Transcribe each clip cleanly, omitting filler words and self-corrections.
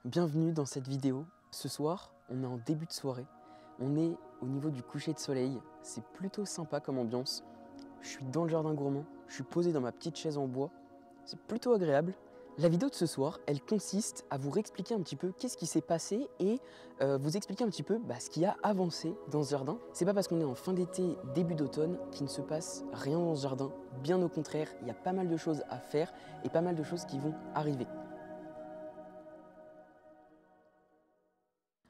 Bienvenue dans cette vidéo. Ce soir, on est en début de soirée. On est au niveau du coucher de soleil. C'est plutôt sympa comme ambiance. Je suis dans le jardin gourmand. Je suis posé dans ma petite chaise en bois. C'est plutôt agréable. La vidéo de ce soir, elle consiste à vous réexpliquer un petit peu qu'est-ce qui s'est passé et vous expliquer un petit peu ce qui a avancé dans ce jardin. C'est pas parce qu'on est en fin d'été, début d'automne qu'il ne se passe rien dans ce jardin. Bien au contraire, il y a pas mal de choses à faire et pas mal de choses qui vont arriver.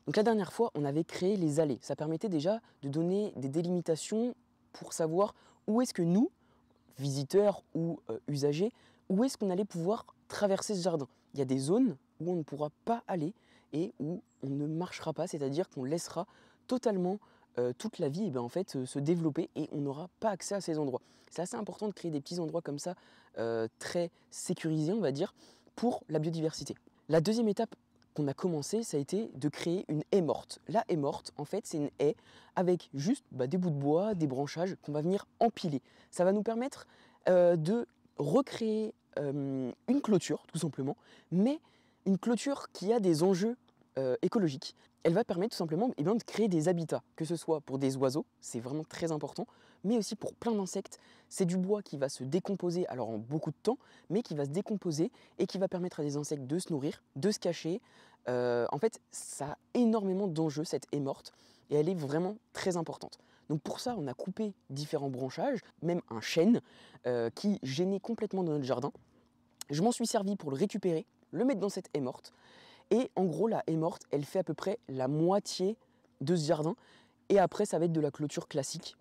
Donc la dernière fois, on avait créé les allées. Ça permettait déjà de donner des délimitations pour savoir où est-ce que nous, visiteurs ou usagers, où est-ce qu'on allait pouvoir traverser ce jardin. Il y a des zones où on ne pourra pas aller et où on ne marchera pas, c'est-à-dire qu'on laissera totalement toute la vie en fait, se développer et on n'aura pas accès à ces endroits. C'est assez important de créer des petits endroits comme ça, très sécurisés, on va dire, pour la biodiversité. La deuxième étape qu'on a commencé, ça a été de créer une haie morte. La haie morte, en fait, c'est une haie avec juste des bouts de bois, des branchages qu'on va venir empiler. Ça va nous permettre de recréer une clôture, tout simplement, mais une clôture qui a des enjeux écologiques. Elle va permettre tout simplement de créer des habitats, que ce soit pour des oiseaux, c'est vraiment très important, mais aussi pour plein d'insectes. C'est du bois qui va se décomposer, alors en beaucoup de temps, mais qui va se décomposer et qui va permettre à des insectes de se nourrir, de se cacher. En fait, ça a énormément d'enjeux, cette haie morte, et elle est vraiment très importante. Donc pour ça, on a coupé différents branchages, même un chêne qui gênait complètement dans notre jardin. Je m'en suis servi pour le récupérer, le mettre dans cette haie morte. Et en gros, la haie morte, elle fait à peu près la moitié de ce jardin. Et après, ça va être de la clôture classique.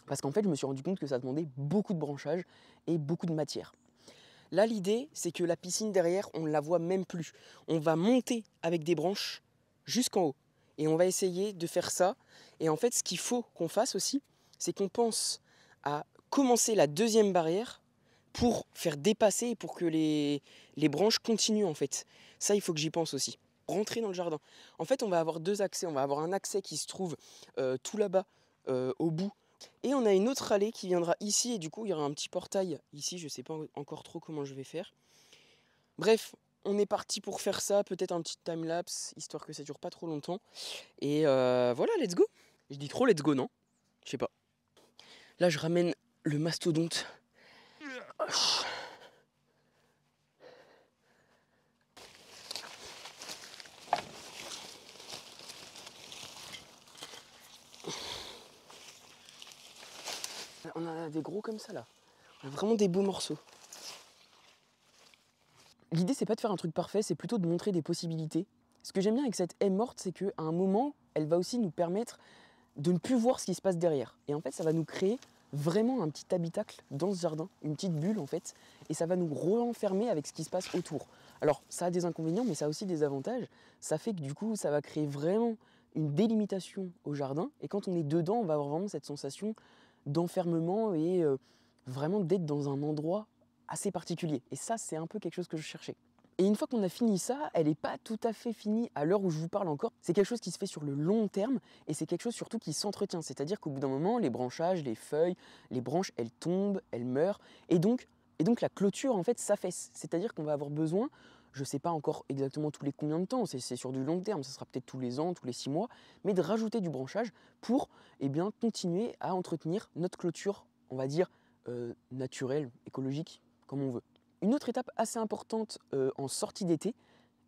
Parce qu'en fait, je me suis rendu compte que ça demandait beaucoup de branchages et beaucoup de matière. Là, l'idée, c'est que la piscine derrière, on ne la voit même plus. On va monter avec des branches jusqu'en haut. Et on va essayer de faire ça. Et en fait, ce qu'il faut qu'on fasse aussi, c'est qu'on pense à commencer la deuxième barrière pour faire dépasser et pour que les branches continuent en fait. Ça, il faut que j'y pense aussi. Rentrer dans le jardin. En fait, on va avoir deux accès. On va avoir un accès qui se trouve tout là-bas, au bout. Et on a une autre allée qui viendra ici. Et du coup, il y aura un petit portail ici. Je ne sais pas encore trop comment je vais faire. Bref, on est parti pour faire ça. Peut-être un petit time-lapse, histoire que ça dure pas trop longtemps. Et voilà, let's go. Je dis trop let's go, non? Je sais pas. Là, je ramène le mastodonte. On en a des gros comme ça là. On a vraiment des beaux morceaux. L'idée c'est pas de faire un truc parfait, c'est plutôt de montrer des possibilités. Ce que j'aime bien avec cette haie morte, c'est qu'à un moment, elle va aussi nous permettre de ne plus voir ce qui se passe derrière. Et en fait, ça va nous créer vraiment un petit habitacle dans ce jardin, une petite bulle en fait, et ça va nous renfermer avec ce qui se passe autour. Alors ça a des inconvénients, mais ça a aussi des avantages. Ça fait que du coup, ça va créer vraiment une délimitation au jardin, et quand on est dedans, on va avoir vraiment cette sensation d'enfermement et vraiment d'être dans un endroit assez particulier. Et ça, c'est un peu quelque chose que je cherchais. Et une fois qu'on a fini ça, elle n'est pas tout à fait finie à l'heure où je vous parle encore. C'est quelque chose qui se fait sur le long terme et c'est quelque chose surtout qui s'entretient. C'est-à-dire qu'au bout d'un moment, les branchages, les feuilles, les branches, elles tombent, elles meurent. Et donc la clôture, en fait, s'affaisse. C'est-à-dire qu'on va avoir besoin, je ne sais pas encore exactement tous les combien de temps, c'est sur du long terme, ça sera peut-être tous les ans, tous les 6 mois, mais de rajouter du branchage pour continuer à entretenir notre clôture, on va dire, naturelle, écologique, comme on veut. Une autre étape assez importante en sortie d'été,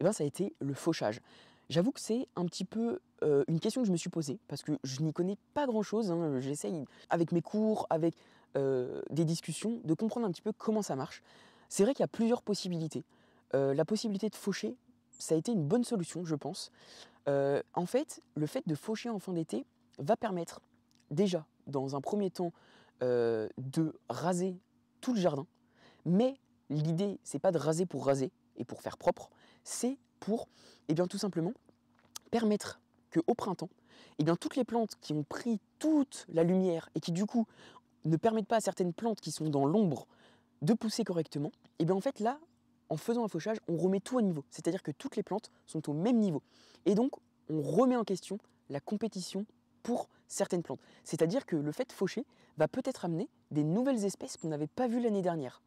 ça a été le fauchage. J'avoue que c'est un petit peu une question que je me suis posée, parce que je n'y connais pas grand-chose. J'essaye, avec mes cours, avec des discussions, de comprendre un petit peu comment ça marche. C'est vrai qu'il y a plusieurs possibilités. La possibilité de faucher, ça a été une bonne solution, je pense. En fait, le fait de faucher en fin d'été va permettre, déjà, dans un premier temps, de raser tout le jardin, mais l'idée, c'est pas de raser pour raser et pour faire propre, c'est pour, tout simplement, permettre qu'au printemps, toutes les plantes qui ont pris toute la lumière et qui, du coup, ne permettent pas à certaines plantes qui sont dans l'ombre de pousser correctement, en fait, là, en faisant un fauchage, on remet tout à niveau. C'est-à-dire que toutes les plantes sont au même niveau. Et donc, on remet en question la compétition pour certaines plantes. C'est-à-dire que le fait de faucher va peut-être amener des nouvelles espèces qu'on n'avait pas vues l'année dernière.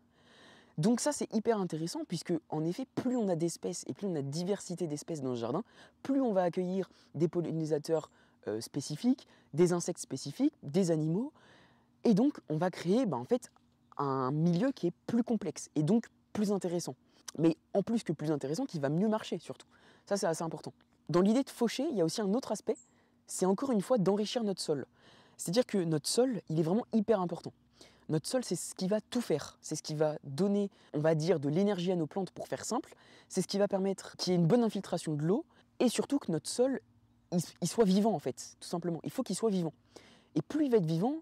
Donc ça, c'est hyper intéressant puisque, en effet, plus on a d'espèces et plus on a de diversité d'espèces dans ce jardin, plus on va accueillir des pollinisateurs spécifiques, des insectes spécifiques, des animaux. Et donc, on va créer en fait, un milieu qui est plus complexe et donc plus intéressant. Mais en plus que plus intéressant, qui va mieux marcher surtout. Ça, c'est assez important. Dans l'idée de faucher, il y a aussi un autre aspect, c'est encore une fois d'enrichir notre sol. C'est-à-dire que notre sol, il est vraiment hyper important. Notre sol, c'est ce qui va tout faire. C'est ce qui va donner, on va dire, de l'énergie à nos plantes pour faire simple. C'est ce qui va permettre qu'il y ait une bonne infiltration de l'eau et surtout que notre sol, il soit vivant en fait, tout simplement. Il faut qu'il soit vivant. Et plus il va être vivant,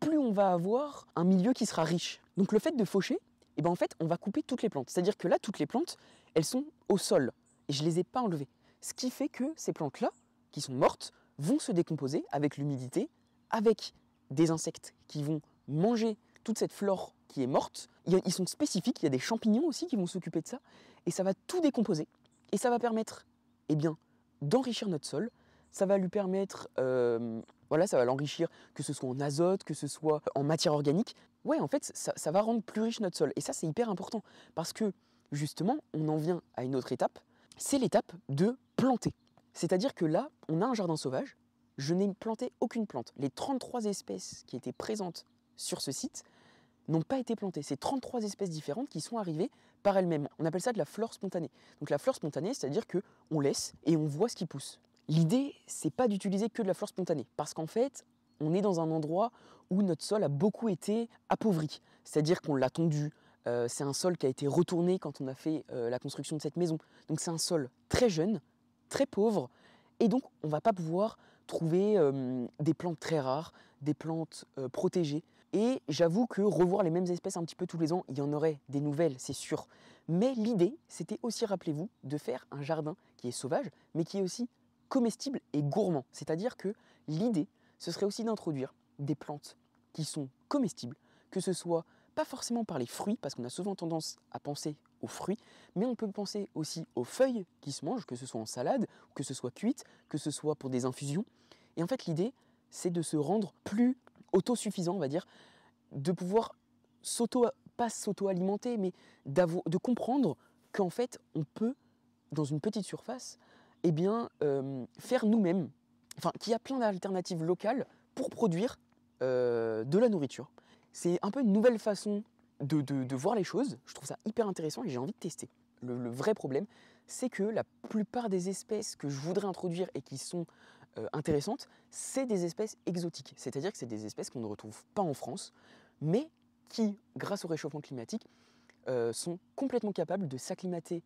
plus on va avoir un milieu qui sera riche. Donc le fait de faucher, en fait, on va couper toutes les plantes. C'est-à-dire que là, toutes les plantes, elles sont au sol et je ne les ai pas enlevées. Ce qui fait que ces plantes-là, qui sont mortes, vont se décomposer avec l'humidité, avec des insectes qui vont manger toute cette flore qui est morte. Ils sont spécifiques, il y a des champignons aussi qui vont s'occuper de ça, et ça va tout décomposer. Et ça va permettre d'enrichir notre sol, ça va lui permettre, ça va l'enrichir, que ce soit en azote, que ce soit en matière organique. Ouais, en fait, ça va rendre plus riche notre sol. Et ça, c'est hyper important, parce que justement, on en vient à une autre étape, c'est l'étape de planter. C'est-à-dire que là, on a un jardin sauvage, je n'ai planté aucune plante. Les 33 espèces qui étaient présentes sur ce site n'ont pas été plantées. C'est 33 espèces différentes qui sont arrivées par elles-mêmes. On appelle ça de la flore spontanée. Donc la flore spontanée, c'est-à-dire qu'on laisse et on voit ce qui pousse. L'idée, c'est pas d'utiliser que de la flore spontanée, parce qu'en fait, on est dans un endroit où notre sol a beaucoup été appauvri. C'est-à-dire qu'on l'a tondu, c'est un sol qui a été retourné quand on a fait la construction de cette maison. Donc c'est un sol très jeune, très pauvre, et donc on ne va pas pouvoir trouver des plantes très rares, des plantes protégées. Et j'avoue que revoir les mêmes espèces un petit peu tous les ans, il y en aurait des nouvelles, c'est sûr. Mais l'idée, c'était aussi, rappelez-vous, de faire un jardin qui est sauvage, mais qui est aussi comestible et gourmand. C'est-à-dire que l'idée, ce serait aussi d'introduire des plantes qui sont comestibles, que ce soit pas forcément par les fruits, parce qu'on a souvent tendance à penser aux fruits, mais on peut penser aussi aux feuilles qui se mangent, que ce soit en salade, que ce soit cuite, que ce soit pour des infusions. Et en fait, l'idée, c'est de se rendre plus autosuffisant, on va dire, de pouvoir pas s'auto-alimenter, mais de comprendre qu'en fait, on peut, dans une petite surface, faire nous-mêmes, qu'il y a plein d'alternatives locales pour produire de la nourriture. C'est un peu une nouvelle façon de voir les choses. Je trouve ça hyper intéressant et j'ai envie de tester. Le vrai problème, c'est que la plupart des espèces que je voudrais introduire et qui sont intéressantes, c'est des espèces exotiques. C'est-à-dire que c'est des espèces qu'on ne retrouve pas en France, mais qui, grâce au réchauffement climatique, sont complètement capables de s'acclimater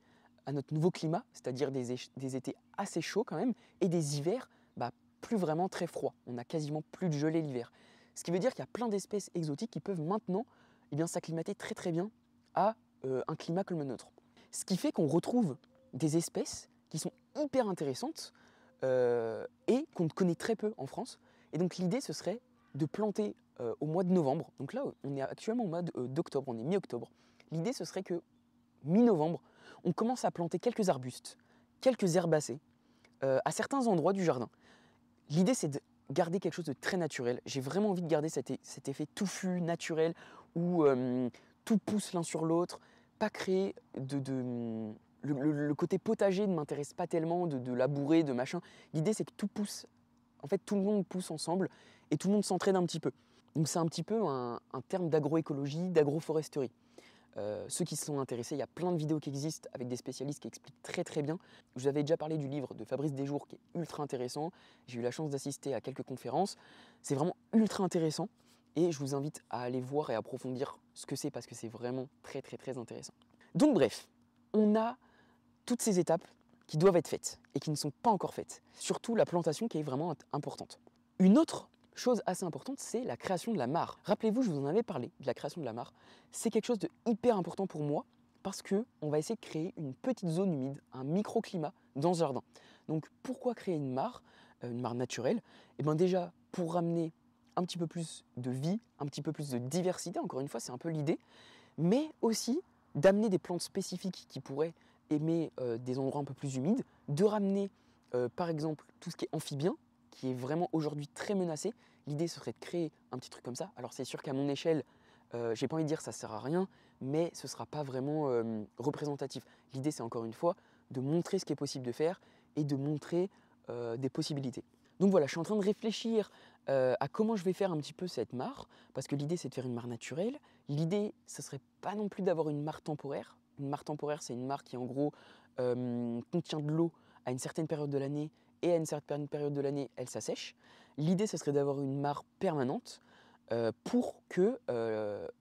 à notre nouveau climat, c'est-à-dire des étés assez chauds quand même, et des hivers plus vraiment très froids. On n'a quasiment plus de gelée l'hiver. Ce qui veut dire qu'il y a plein d'espèces exotiques qui peuvent maintenant s'acclimater très très bien à un climat comme le nôtre. Ce qui fait qu'on retrouve des espèces qui sont hyper intéressantes et qu'on connaît très peu en France. Et donc l'idée, ce serait de planter au mois de novembre. Donc là, on est actuellement au mois d'octobre, on est mi-octobre. L'idée, ce serait que mi-novembre, on commence à planter quelques arbustes, quelques herbacées à certains endroits du jardin. L'idée, c'est de garder quelque chose de très naturel. J'ai vraiment envie de garder cet effet touffu, naturel, où tout pousse l'un sur l'autre, pas créer le côté potager ne m'intéresse pas tellement, de labourer, de machin. L'idée, c'est que tout pousse. En fait, tout le monde pousse ensemble et tout le monde s'entraide un petit peu. Donc c'est un petit peu un terme d'agroécologie, d'agroforesterie. Ceux qui se sont intéressés, il y a plein de vidéos qui existent avec des spécialistes qui expliquent très très bien. Je vous avais déjà parlé du livre de Fabrice Desjours qui est ultra intéressant. J'ai eu la chance d'assister à quelques conférences. C'est vraiment ultra intéressant et je vous invite à aller voir et approfondir ce que c'est parce que c'est vraiment très très très intéressant. Donc bref, on a toutes ces étapes qui doivent être faites et qui ne sont pas encore faites. Surtout la plantation qui est vraiment importante. Une autre chose assez importante, c'est la création de la mare. Rappelez-vous, je vous en avais parlé de la création de la mare. C'est quelque chose de hyper important pour moi parce qu'on va essayer de créer une petite zone humide, un microclimat dans ce jardin. Donc pourquoi créer une mare naturelle? Et bien déjà, pour ramener un petit peu plus de vie, un petit peu plus de diversité, encore une fois, c'est un peu l'idée, mais aussi d'amener des plantes spécifiques qui pourraient aimer des endroits un peu plus humides, de ramener par exemple tout ce qui est amphibien, qui est vraiment aujourd'hui très menacé. L'idée, ce serait de créer un petit truc comme ça. Alors c'est sûr qu'à mon échelle, j'ai pas envie de dire ça sert à rien, mais ce ne sera pas vraiment représentatif. L'idée, c'est encore une fois de montrer ce qui est possible de faire et de montrer des possibilités. Donc voilà, je suis en train de réfléchir à comment je vais faire un petit peu cette mare, parce que l'idée, c'est de faire une mare naturelle. L'idée, ce ne serait pas non plus d'avoir une mare temporaire. Une mare temporaire, c'est une mare qui, en gros, contient de l'eau à une certaine période de l'année, et à une certaine période de l'année, elle s'assèche. L'idée, ce serait d'avoir une mare permanente pour que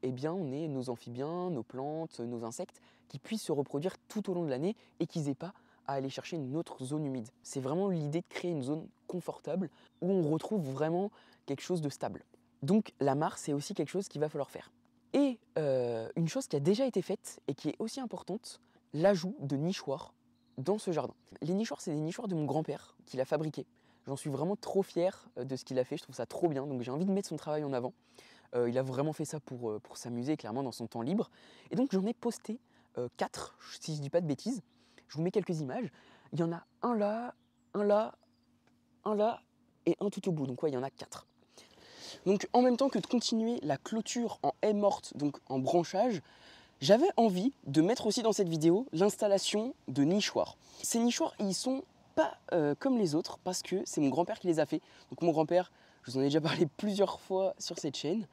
eh bien, on ait nos amphibiens, nos plantes, nos insectes qui puissent se reproduire tout au long de l'année et qu'ils n'aient pas à aller chercher une autre zone humide. C'est vraiment l'idée de créer une zone confortable où on retrouve vraiment quelque chose de stable. Donc la mare, c'est aussi quelque chose qu'il va falloir faire. Et une chose qui a déjà été faite et qui est aussi importante, l'ajout de nichoirs dans ce jardin. Les nichoirs, c'est des nichoirs de mon grand-père qu'il a fabriqués. J'en suis vraiment trop fier de ce qu'il a fait, je trouve ça trop bien, donc j'ai envie de mettre son travail en avant. Il a vraiment fait ça pour s'amuser, clairement, dans son temps libre. Et donc j'en ai posté 4, si je ne dis pas de bêtises. Je vous mets quelques images. Il y en a un là, un là, un là et un tout au bout. Donc ouais, il y en a 4. Donc en même temps que de continuer la clôture en haie morte, donc en branchage, j'avais envie de mettre aussi dans cette vidéo l'installation de nichoirs. Ces nichoirs, ils sont pas comme les autres parce que c'est mon grand-père qui les a fait. Donc mon grand-père, je vous en ai déjà parlé plusieurs fois sur cette chaîne,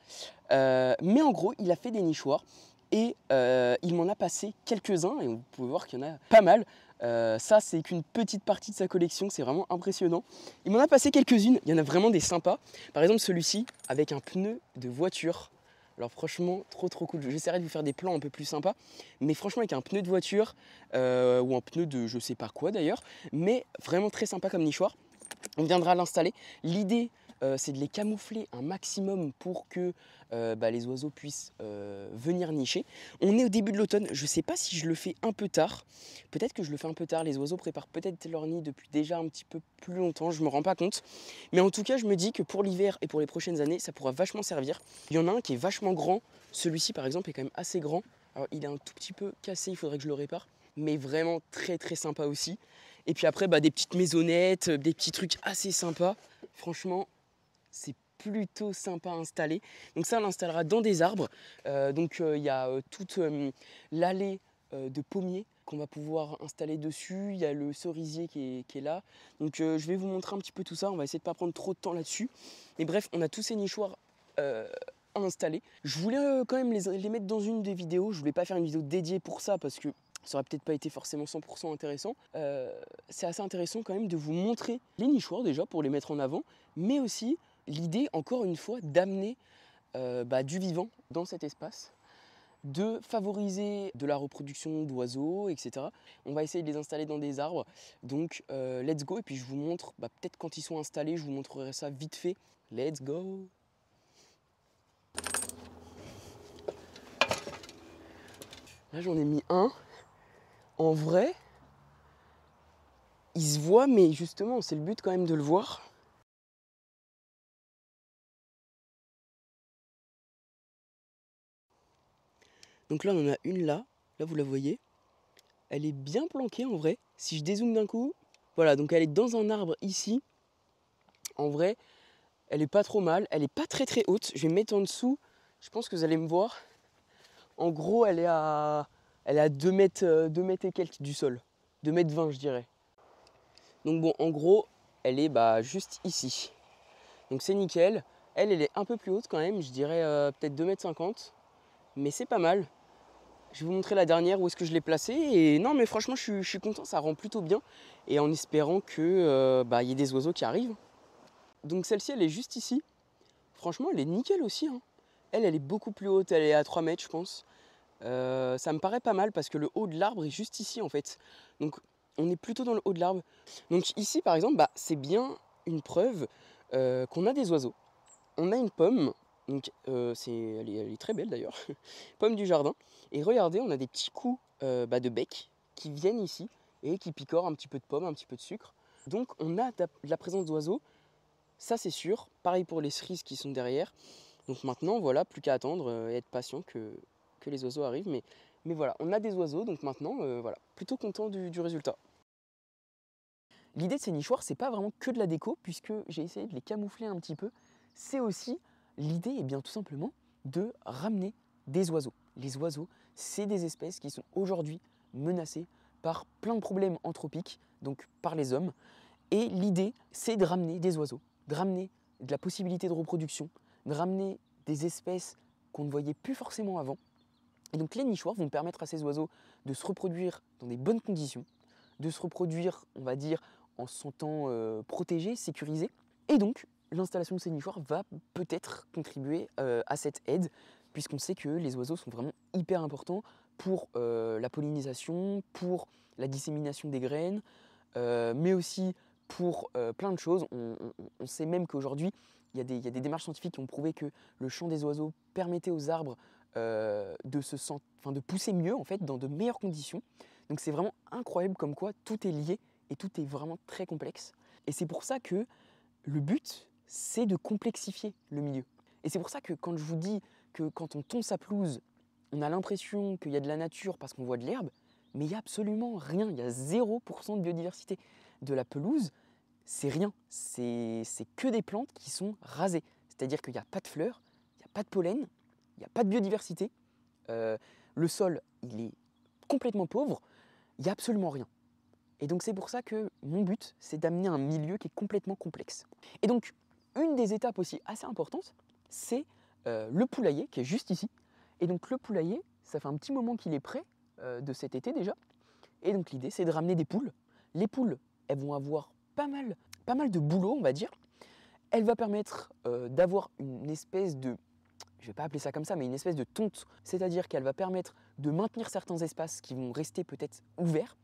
mais en gros, il a fait des nichoirs et il m'en a passé quelques-uns et vous pouvez voir qu'il y en a pas mal. Ça, c'est qu'une petite partie de sa collection, c'est vraiment impressionnant. Il m'en a passé quelques-unes, il y en a vraiment des sympas. Par exemple, celui-ci avec un pneu de voiture. Alors franchement, trop cool. J'essaierai de vous faire des plans un peu plus sympas. Mais franchement, avec un pneu de voiture ou un pneu de je sais pas quoi d'ailleurs. Mais vraiment très sympa comme nichoir. On viendra l'installer. L'idée, c'est de les camoufler un maximum pour que les oiseaux puissent venir nicher. On est au début de l'automne. Je ne sais pas si je le fais un peu tard. Peut-être que je le fais un peu tard. Les oiseaux préparent peut-être leur nid depuis déjà un petit peu plus longtemps. Je ne me rends pas compte. Mais en tout cas, je me dis que pour l'hiver et pour les prochaines années, ça pourra vachement servir. Il y en a un qui est vachement grand. Celui-ci, par exemple, est quand même assez grand. Alors, il est un tout petit peu cassé. Il faudrait que je le répare. Mais vraiment très sympa aussi. Et puis après, des petites maisonnettes, des petits trucs assez sympas. Franchement, c'est plutôt sympa à installer. Donc ça, on l'installera dans des arbres. Il y a toute l'allée de pommiers qu'on va pouvoir installer dessus. Il y a le cerisier qui est là. Donc je vais vous montrer un petit peu tout ça. On va essayer de ne pas prendre trop de temps là-dessus. Mais bref, on a tous ces nichoirs à installer. Je voulais quand même les mettre dans une des vidéos. Je voulais pas faire une vidéo dédiée pour ça parce que ça aurait peut-être pas été forcément 100% intéressant. C'est assez intéressant quand même de vous montrer les nichoirs déjà pour les mettre en avant, mais aussi l'idée, encore une fois, d'amener du vivant dans cet espace, de favoriser de la reproduction d'oiseaux, etc. On va essayer de les installer dans des arbres, donc let's go, et puis je vous montre, peut-être quand ils sont installés, je vous montrerai ça vite fait. Let's go! Là j'en ai mis un. En vrai, il se voit, mais justement, c'est le but quand même de le voir. Donc là, on en a une là vous la voyez. Elle est bien planquée en vrai. Si je dézoome d'un coup, voilà, donc elle est dans un arbre ici. En vrai, elle est pas trop mal. Elle est pas très haute. Je vais me mettre en dessous. Je pense que vous allez me voir. En gros, elle est à 2 mètres, 2 mètres et quelques du sol. 2 mètres 20, je dirais. Donc bon, en gros, elle est juste ici. Donc c'est nickel. Elle est un peu plus haute quand même. Je dirais peut-être 2,50 m. Mais c'est pas mal. Je vais vous montrer la dernière où est-ce que je l'ai placée. Et non, mais franchement, je suis content. Ça rend plutôt bien. Et en espérant que y ait des oiseaux qui arrivent. Donc celle-ci, elle est juste ici. Franchement, elle est nickel aussi. Hein. Elle est beaucoup plus haute. Elle est à 3 mètres, je pense. Ça me paraît pas mal parce que le haut de l'arbre est juste ici en fait. Donc on est plutôt dans le haut de l'arbre. Donc ici par exemple, c'est bien une preuve qu'on a des oiseaux. On a une pomme, donc elle est très belle d'ailleurs, pomme du jardin. Et regardez, on a des petits coups de bec qui viennent ici et qui picorent un petit peu de pomme, un petit peu de sucre. Donc on a de la présence d'oiseaux, ça c'est sûr. Pareil pour les cerises qui sont derrière. Donc maintenant, voilà, plus qu'à attendre et être patient que les oiseaux arrivent. Mais voilà, on a des oiseaux, donc maintenant, voilà, plutôt content du résultat. L'idée de ces nichoirs, c'est pas vraiment que de la déco, puisque j'ai essayé de les camoufler un petit peu. C'est aussi, l'idée est bien tout simplement de ramener des oiseaux. Les oiseaux, c'est des espèces qui sont aujourd'hui menacées par plein de problèmes anthropiques, donc par les hommes. Et l'idée, c'est de ramener des oiseaux, de ramener de la possibilité de reproduction, de ramener des espèces qu'on ne voyait plus forcément avant. Et donc les nichoirs vont permettre à ces oiseaux de se reproduire dans des bonnes conditions, de se reproduire, on va dire, en se sentant protégés, sécurisés. Et donc, l'installation de ces nichoirs va peut-être contribuer à cette aide, puisqu'on sait que les oiseaux sont vraiment hyper importants pour la pollinisation, pour la dissémination des graines, mais aussi pour plein de choses. On sait même qu'aujourd'hui, il y a des démarches scientifiques qui ont prouvé que le chant des oiseaux permettait aux arbres de pousser mieux, en fait, dans de meilleures conditions. Donc c'est vraiment incroyable comme quoi tout est lié et tout est vraiment très complexe. Et c'est pour ça que le but, c'est de complexifier le milieu. Et c'est pour ça que quand je vous dis que quand on tond sa pelouse, on a l'impression qu'il y a de la nature parce qu'on voit de l'herbe, mais il n'y a absolument rien, il y a 0% de biodiversité. De la pelouse, c'est rien, c'est que des plantes qui sont rasées. C'est-à-dire qu'il n'y a pas de fleurs, il n'y a pas de pollen, il n'y a pas de biodiversité. Le sol, il est complètement pauvre, il n'y a absolument rien. Et donc c'est pour ça que mon but, c'est d'amener un milieu qui est complètement complexe. Et donc, une des étapes aussi assez importantes, c'est le poulailler qui est juste ici. Et donc le poulailler, ça fait un petit moment qu'il est prêt, de cet été déjà. Et donc l'idée, c'est de ramener des poules. Les poules, elles vont avoir pas mal de boulot, on va dire. Elle va permettre d'avoir une espèce de, je ne vais pas appeler ça comme ça, mais une espèce de tonte. C'est-à-dire qu'elle va permettre de maintenir certains espaces qui vont rester peut-être ouverts.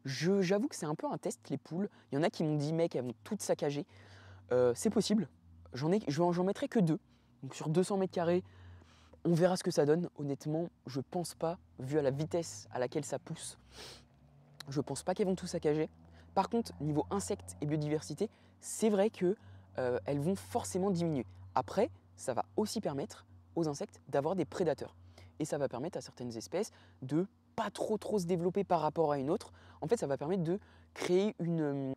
J'avoue que c'est un peu un test, les poules. Il y en a qui m'ont dit, mec, elles vont toutes saccager. C'est possible. J'en mettrai que 2. Donc sur 200 mètres carrés, on verra ce que ça donne. Honnêtement, je pense pas, vu à la vitesse à laquelle ça pousse, je pense pas qu'elles vont tout saccager. Par contre, niveau insectes et biodiversité, c'est vrai que elles vont forcément diminuer. Après, ça va aussi permettre aux insectes d'avoir des prédateurs. Et ça va permettre à certaines espèces de pas trop se développer par rapport à une autre. En fait, ça va permettre de créer une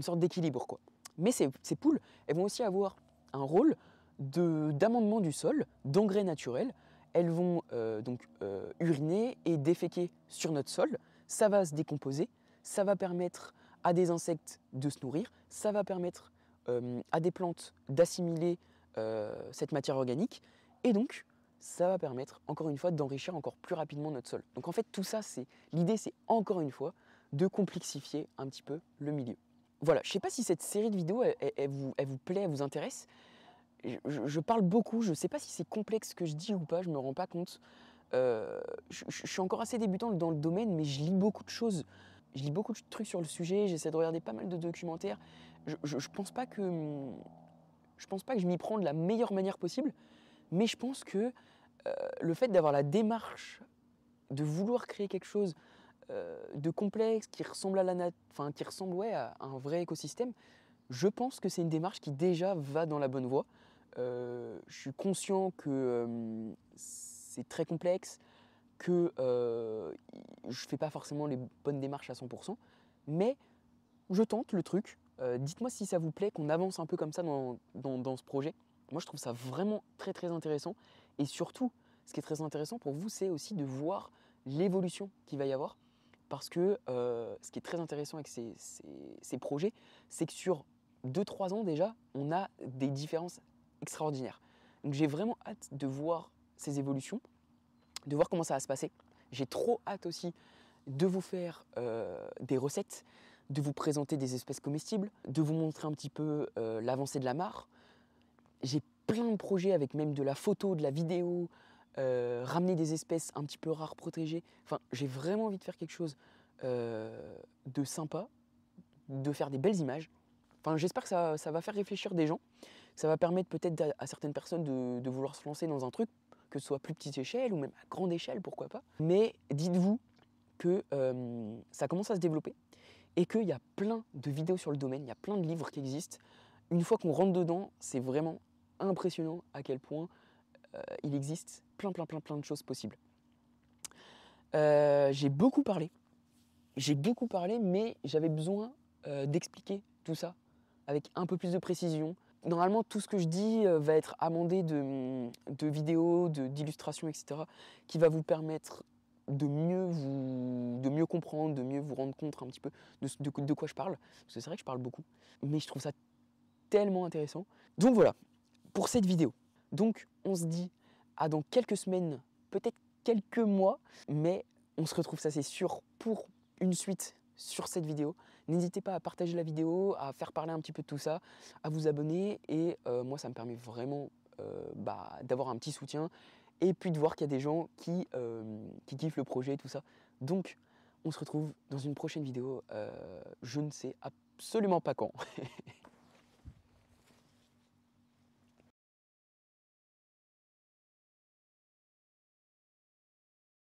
sorte d'équilibre, quoi. Mais ces poules, elles vont aussi avoir un rôle d'amendement du sol, d'engrais naturel. Elles vont uriner et déféquer sur notre sol. Ça va se décomposer. Ça va permettre à des insectes de se nourrir. Ça va permettre à des plantes d'assimiler cette matière organique. Et donc, ça va permettre, encore une fois, d'enrichir encore plus rapidement notre sol. Donc en fait, tout ça, l'idée, c'est encore une fois de complexifier un petit peu le milieu. Voilà, je ne sais pas si cette série de vidéos, elle vous plaît, elle vous intéresse. Je parle beaucoup, je ne sais pas si c'est complexe ce que je dis ou pas, je ne me rends pas compte. Je suis encore assez débutant dans le domaine, mais je lis beaucoup de choses. Je lis beaucoup de trucs sur le sujet, j'essaie de regarder pas mal de documentaires. Je pense pas que je m'y prends de la meilleure manière possible, mais je pense que le fait d'avoir la démarche de vouloir créer quelque chose de complexe, qui ressemble à un vrai écosystème, je pense que c'est une démarche qui déjà va dans la bonne voie. Je suis conscient que c'est très complexe, que je ne fais pas forcément les bonnes démarches à 100%, mais je tente le truc. Dites-moi si ça vous plaît qu'on avance un peu comme ça dans ce projet. Moi, je trouve ça vraiment très intéressant. Et surtout, ce qui est très intéressant pour vous, c'est aussi de voir l'évolution qu'il va y avoir. Parce que ce qui est très intéressant avec ces projets, c'est que sur 2-3 ans déjà, on a des différences extraordinaires. Donc j'ai vraiment hâte de voir ces évolutions, de voir comment ça va se passer. J'ai trop hâte aussi de vous faire des recettes, de vous présenter des espèces comestibles, de vous montrer un petit peu l'avancée de la mare. J'ai plein de projets avec même de la photo, de la vidéo, ramener des espèces un petit peu rares, protégées. Enfin, j'ai vraiment envie de faire quelque chose de sympa, de faire des belles images. Enfin, j'espère que ça va faire réfléchir des gens. Ça va permettre peut-être à certaines personnes de vouloir se lancer dans un truc, que ce soit à plus petite échelle ou même à grande échelle, pourquoi pas. Mais dites-vous que ça commence à se développer et qu'il y a plein de vidéos sur le domaine, il y a plein de livres qui existent. Une fois qu'on rentre dedans, c'est vraiment impressionnant à quel point il existe plein de choses possibles. J'ai beaucoup parlé, mais j'avais besoin d'expliquer tout ça avec un peu plus de précision. Normalement, tout ce que je dis va être amendé de vidéos, d'illustrations, etc., qui va vous permettre de mieux comprendre, de mieux vous rendre compte un petit peu de quoi je parle. Parce que c'est vrai que je parle beaucoup, mais je trouve ça tellement intéressant. Donc voilà, pour cette vidéo. Donc on se dit à dans quelques semaines, peut-être quelques mois, mais on se retrouve, ça c'est sûr, pour une suite sur cette vidéo. N'hésitez pas à partager la vidéo, à faire parler un petit peu de tout ça, à vous abonner, et moi ça me permet vraiment d'avoir un petit soutien, et puis de voir qu'il y a des gens qui kiffent le projet et tout ça. Donc on se retrouve dans une prochaine vidéo, je ne sais absolument pas quand.